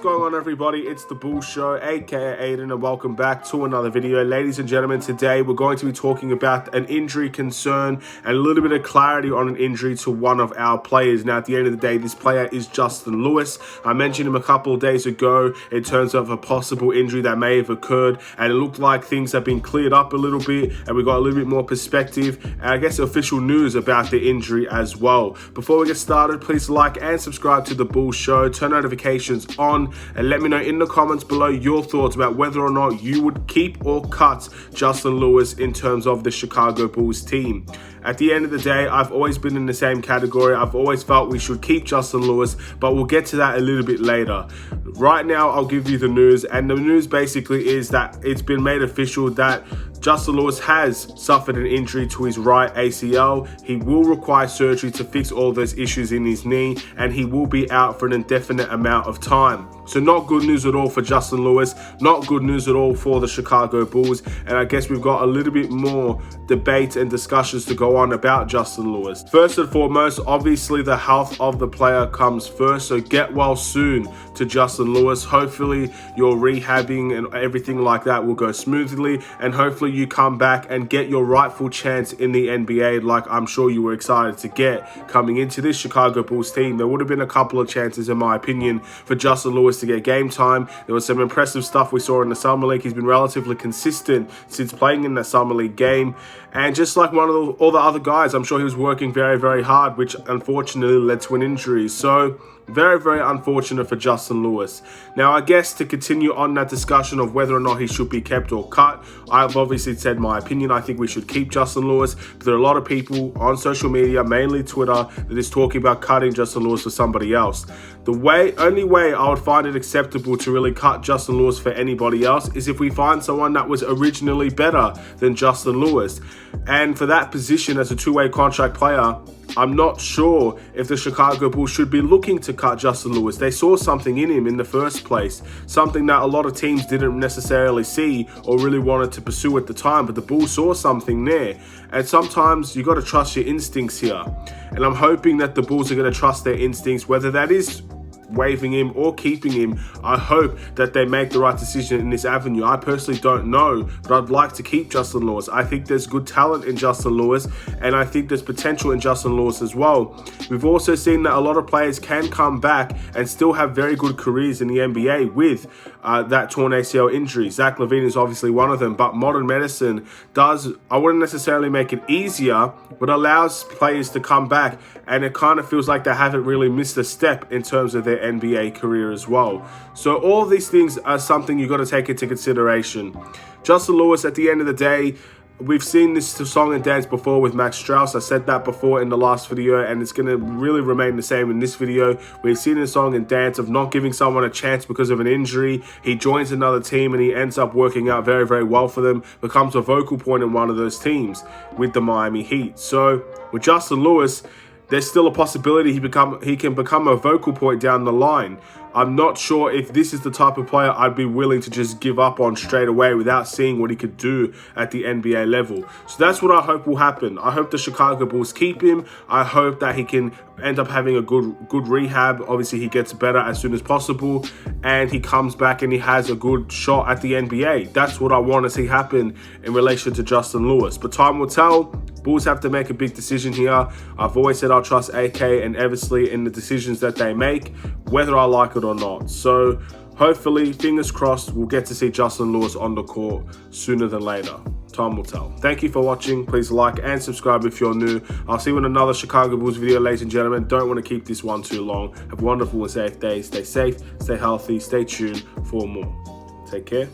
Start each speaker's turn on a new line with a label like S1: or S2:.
S1: going on, everybody? It's the Bull Show, aka Aidan, and welcome back to another video. Ladies and gentlemen, today we're going to be talking about an injury concern and a little bit of clarity on an injury to one of our players. Now, at the end of the day, this player is Justin Lewis. I mentioned him a couple of days ago in terms of a possible injury that may have occurred, and it looked like things have been cleared up a little bit, and we got a little bit more perspective, and I guess official news about the injury as well. Before we get started, please like and subscribe to the Bull Show, turn notifications on, and let me know in the comments below your thoughts about whether or not you would keep or cut Justin Lewis in terms of the Chicago Bulls team. At the end of the day, I've always been in the same category. I've always felt we should keep Justin Lewis, but we'll get to that a little bit later. Right now, I'll give you the news, and the news basically is that it's been made official that Justin Lewis has suffered an injury to his right ACL. He will require surgery to fix all those issues in his knee, and he will be out for an indefinite amount of time. So not good news at all for Justin Lewis, not good news at all for the Chicago Bulls, and I guess we've got a little bit more debate and discussions to go on about Justin Lewis. First and foremost, obviously the health of the player comes first, so get well soon to Justin Lewis. Hopefully your rehabbing and everything like that will go smoothly, and hopefully you come back and get your rightful chance in the NBA like I'm sure you were excited to get coming into this Chicago Bulls team. There would have been a couple of chances, in my opinion, for Justin Lewis to get game time. There was some impressive stuff we saw in the Summer League. He's been relatively consistent since playing in that Summer League game, and just like all the other guys, I'm sure he was working very, very hard, which unfortunately led to an injury. So very, very unfortunate for Justin Lewis. Now, I guess to continue on that discussion of whether or not he should be kept or cut, I've obviously said my opinion. I think we should keep Justin Lewis, but there are a lot of people on social media, mainly Twitter, that is talking about cutting Justin Lewis for somebody else. The only way I would find it acceptable to really cut Justin Lewis for anybody else is if we find someone that was originally better than Justin Lewis. And for that position as a two-way contract player, I'm not sure if the Chicago Bulls should be looking to cut Justin Lewis. They saw something in him in the first place, something that a lot of teams didn't necessarily see or really wanted to pursue at the time, but the Bulls saw something there. And sometimes you got to trust your instincts here. And I'm hoping that the Bulls are going to trust their instincts, whether that is waiving him or keeping him. I hope that they make the right decision in this avenue. I personally don't know, but I'd like to keep Justin Lewis. I think there's good talent in Justin Lewis, and I think there's potential in Justin Lewis as well. We've also seen that a lot of players can come back and still have very good careers in the NBA with that torn ACL injury. Zach LaVine is obviously one of them, but modern medicine does, I wouldn't necessarily make it easier, but allows players to come back, and it kind of feels like they haven't really missed a step in terms of their NBA career as well. So all of these things are something you've got to take into consideration. Justin Lewis, at the end of the day, we've seen this song and dance before with Max Strauss. I said that before in the last video, and it's going to really remain the same in this video. We've seen a song and dance of not giving someone a chance because of an injury. He joins another team and he ends up working out very, very well for them, becomes a vocal point in one of those teams with the Miami Heat. So with Justin Lewis, there's still a possibility he can become a vocal point down the line. I'm not sure if this is the type of player I'd be willing to just give up on straight away without seeing what he could do at the NBA level. So that's what I hope will happen. I hope the Chicago Bulls keep him. I hope that he can end up having a good rehab. Obviously, he gets better as soon as possible, and he comes back and he has a good shot at the NBA. That's what I want to see happen in relation to Justin Lewis. But time will tell. Bulls have to make a big decision here. I've always said I'll trust AK and Eversley in the decisions that they make, whether I like it or not. So hopefully, fingers crossed, we'll get to see Justin Lewis on the court sooner than later. Time will tell. Thank you for watching. Please like and subscribe if you're new. I'll see you in another Chicago Bulls video, ladies and gentlemen. Don't want to keep this one too long. Have a wonderful and safe day. Stay safe, stay healthy, stay tuned for more. Take care.